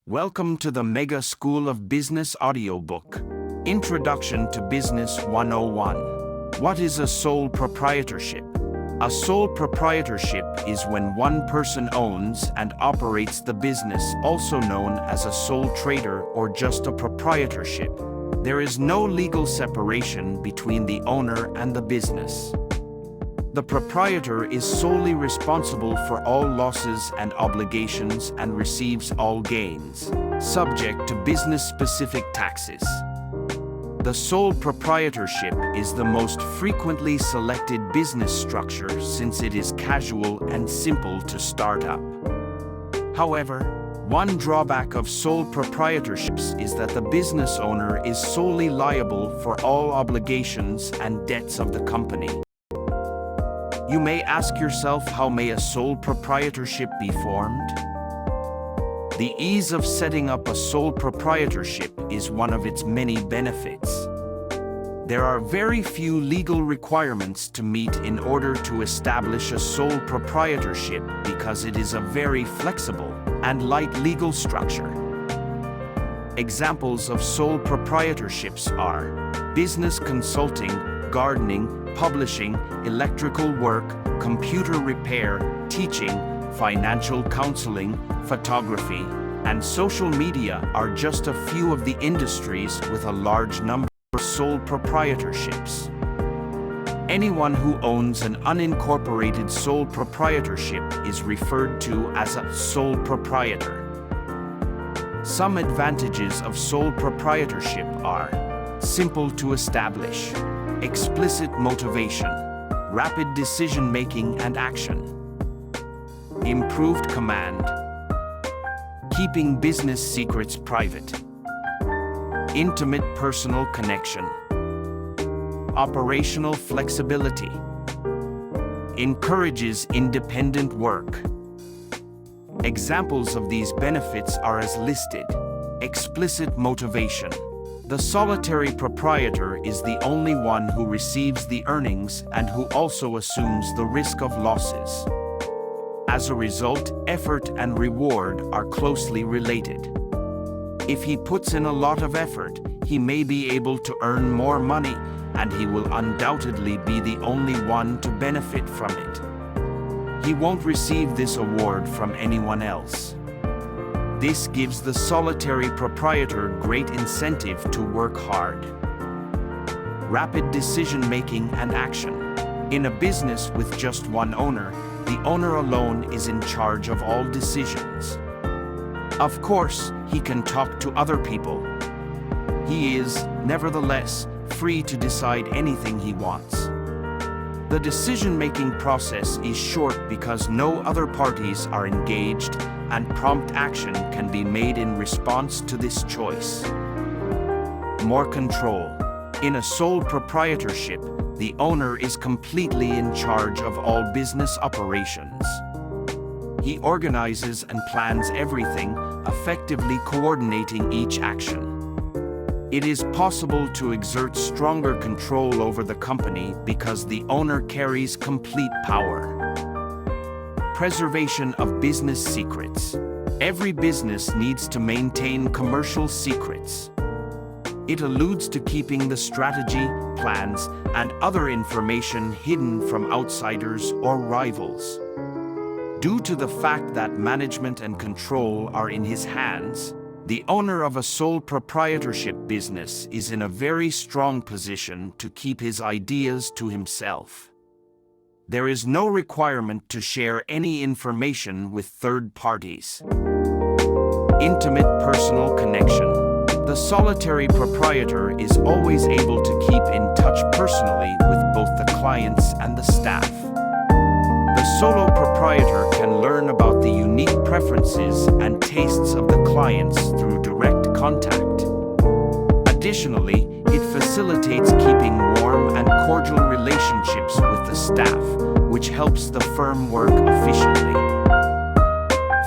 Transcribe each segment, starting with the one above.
Welcome to the Mega School of Business audiobook. Introduction to Business 101. What is a sole proprietorship? A sole proprietorship is when one person owns and operates the business, also known as a sole trader or just a proprietorship. There is no legal separation between the owner and the business. The proprietor is solely responsible for all losses and obligations and receives all gains, subject to business-specific taxes. The sole proprietorship is the most frequently selected business structure since it is casual and simple to start up. However, one drawback of sole proprietorships is that the business owner is solely liable for all obligations and debts of the company. You may ask yourself, how may a sole proprietorship be formed? The ease of setting up a sole proprietorship is one of its many benefits. There are very few legal requirements to meet in order to establish a sole proprietorship because it is a very flexible and light legal structure. Examples of sole proprietorships are business consulting, gardening, publishing, electrical work, computer repair, teaching, financial counseling, photography, and social media are just a few of the industries with a large number of sole proprietorships. Anyone who owns an unincorporated sole proprietorship is referred to as a sole proprietor. Some advantages of sole proprietorship are simple to establish, explicit motivation, rapid decision-making and action, improved command, keeping business secrets private, intimate personal connection, operational flexibility, encourages independent work. Examples of these benefits are as listed. Explicit motivation. The solitary proprietor is the only one who receives the earnings and who also assumes the risk of losses. As a result, effort and reward are closely related. If he puts in a lot of effort, he may be able to earn more money, and he will undoubtedly be the only one to benefit from it. He won't receive this award from anyone else. This gives the solitary proprietor great incentive to work hard. Rapid decision-making and action. In a business with just one owner, the owner alone is in charge of all decisions. Of course, he can talk to other people. He is, nevertheless, free to decide anything he wants. The decision-making process is short because no other parties are engaged, and prompt action can be made in response to this choice. More control. In a sole proprietorship, the owner is completely in charge of all business operations. He organizes and plans everything, effectively coordinating each action. It is possible to exert stronger control over the company because the owner carries complete power. Preservation of business secrets. Every business needs to maintain commercial secrets. It alludes to keeping the strategy, plans, and other information hidden from outsiders or rivals. Due to the fact that management and control are in his hands, the owner of a sole proprietorship business is in a very strong position to keep his ideas to himself. There is no requirement to share any information with third parties. Intimate personal connection. The solitary proprietor is always able to keep in touch personally with both the clients and the staff. The solo proprietor can learn about the unique preferences and tastes of the clients through direct contact. Additionally, it facilitates keeping warm and cordial relationships with the staff, which helps the firm work efficiently.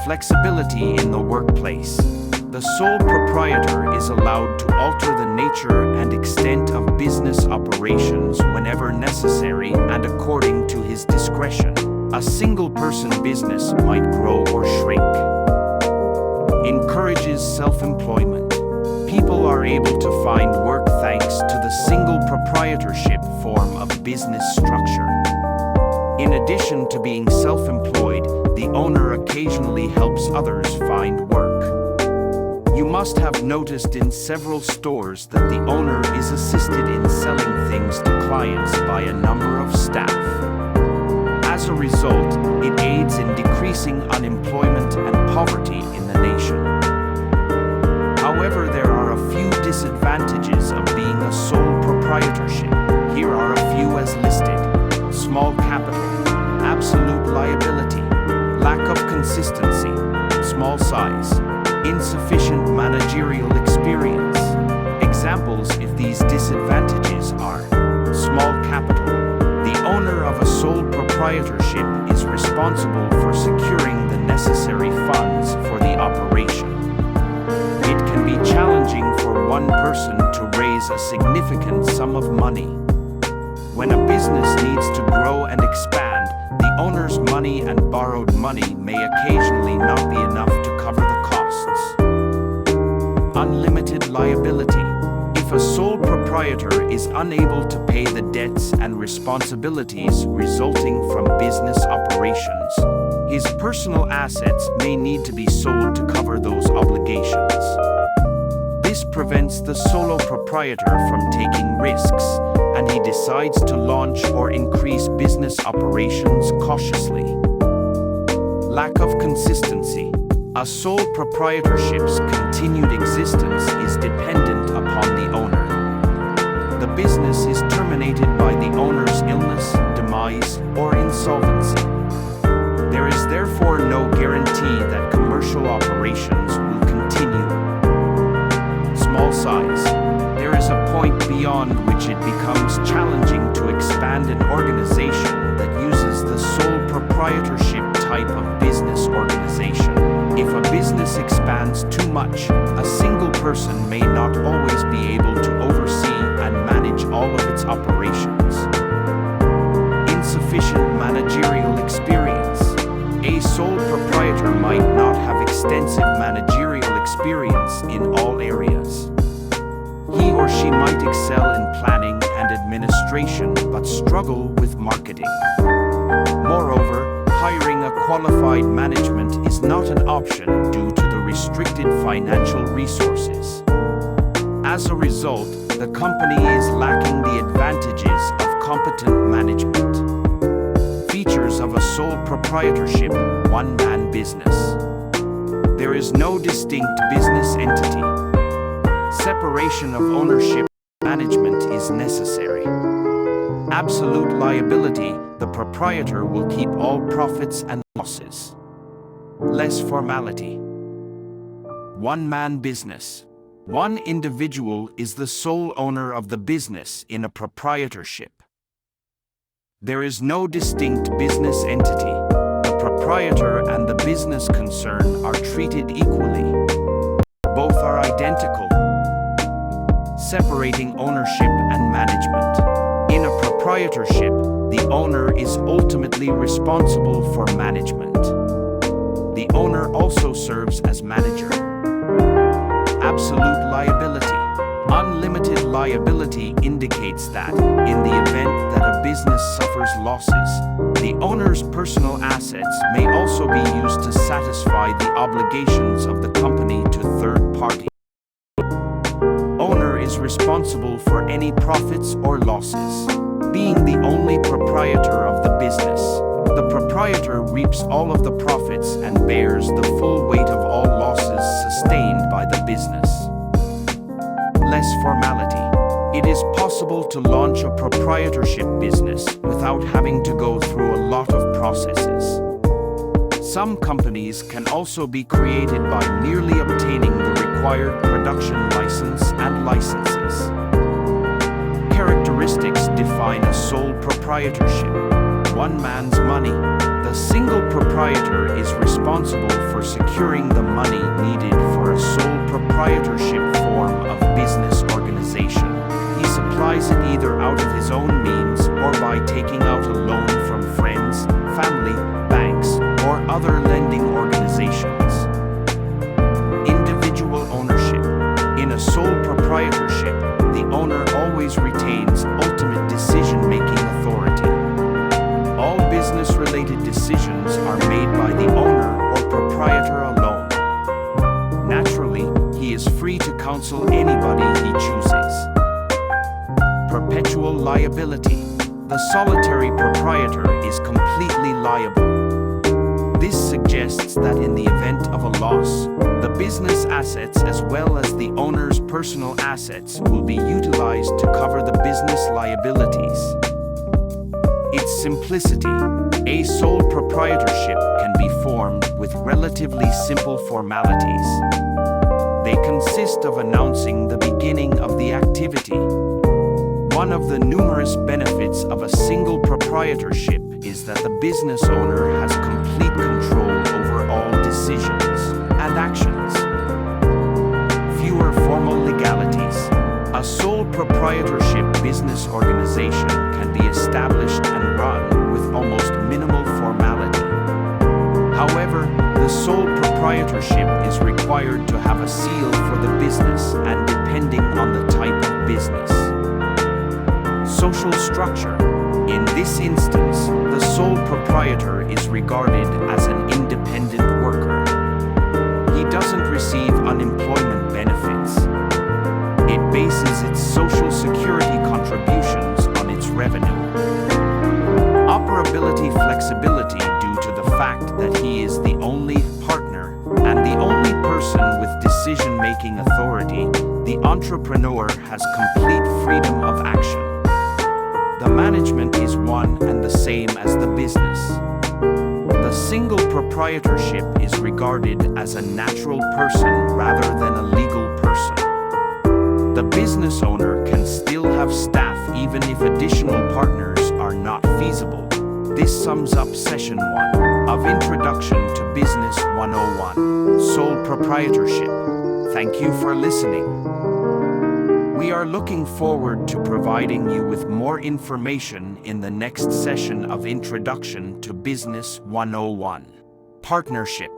Flexibility in the workplace. The sole proprietor is allowed to alter the nature and extent of business operations whenever necessary and according to his discretion. A single-person business might grow or shrink. encourages self-employment. People are able to find work thanks to the single proprietorship form of business structure. In addition to being self-employed, the owner occasionally helps others find work. You must have noticed in several stores that the owner is assisted in selling things to clients by a number of staff. As a result, it aids in decreasing unemployment and poverty in the nation. However, there are a few disadvantages of being a sole proprietorship. Here are a few as listed: small capital, absolute liability, lack of consistency, small size, insufficient managerial experience. Examples of these disadvantages are: small capital. The owner of a sole proprietorship is responsible for securing the necessary funds for the operation. It can be challenging for one person to raise a significant sum of money. When a business needs to grow and expand, the owner's money and borrowed money may occasionally not be enough to cover the costs. Unlimited liability. If a sole proprietor is unable to pay the debts and responsibilities resulting from business operations, his personal assets may need to be sold to cover those obligations. This prevents the solo proprietor from taking risks, and he decides to launch or increase business operations cautiously. Lack of consistency. A sole proprietorship's continued existence is dependent upon the owner. The business is terminated by the owner's illness, demise, or insolvency. There is therefore no guarantee that commercial operations will continue. Small size. There is a point beyond which it becomes challenging to expand an organization that uses the sole proprietorship type of business organization. If a business expands too much, a single person may not always be able to oversee and manage all of its operations. Insufficient managerial experience. A sole proprietor might not have extensive managerial experience in all areas. He or she might excel in planning and administration but struggle with marketing. Moreover, hiring a qualified management is not an option due to the restricted financial resources. As a result, the company is lacking the advantages of competent management. Features of a sole proprietorship, one-man business. There is no distinct business entity. Separation of ownership and management is necessary. Absolute liability. The proprietor will keep all profits and losses. Less formality. One-man business. One individual is the sole owner of the business in a proprietorship. There is no distinct business entity. The proprietor and the business concern are treated equally. Both are identical. Separating ownership and management. In a proprietorship, the owner is ultimately responsible for management. The owner also serves as manager. Absolute liability. Unlimited liability indicates that, in the event that a business suffers losses, the owner's personal assets may also be used to satisfy the obligations of the company to third parties. Owner is responsible for any profits or losses. Being the only proprietor of the business, the proprietor reaps all of the profits and bears the full weight of all losses sustained by the business. Less formality. It is possible to launch a proprietorship business without having to go through a lot of processes. Some companies can also be created by merely obtaining the required production license and licenses. Characteristics define a sole proprietorship. One man's money. The single proprietor is responsible for securing the money needed for a sole proprietorship form of business organization. He supplies it either out of his own means or by taking out a loan from friends, family, banks, or other lending organizations. proprietorship, the owner always retains ultimate decision-making authority. All business-related decisions are made by the owner or proprietor alone. Naturally, he is free to counsel anybody he chooses. Perpetual liability. The solitary proprietor is completely liable. This suggests that in the event of a loss, the business assets as well as the owner's personal assets will be utilized to cover the business liabilities. Its simplicity. A sole proprietorship can be formed with relatively simple formalities. They consist of announcing the beginning of the activity. One of the numerous benefits of a single proprietorship is that the business owner has complete control over all decisions and actions. Fewer formal legalities. A sole proprietorship business organization can be established and run with almost minimal formality. However, the sole proprietorship is required to have a seal for the business and depending on the type of business. Social structure. In this instance, the sole proprietor is regarded as an independent worker. He doesn't receive unemployment benefits. It bases its social security contributions on its revenue. Operability flexibility due to the fact that he is the only partner and the only person with decision-making authority, the entrepreneur has complete freedom of action. The management is one and the same as the business. The single proprietorship is regarded as a natural person rather than a legal person. The business owner can still have staff even if additional partners are not feasible. This sums up Session 1 of Introduction to Business 101, Sole Proprietorship. Thank you for listening. We are looking forward to providing you with more information in the next session of Introduction to Business 101. Partnership.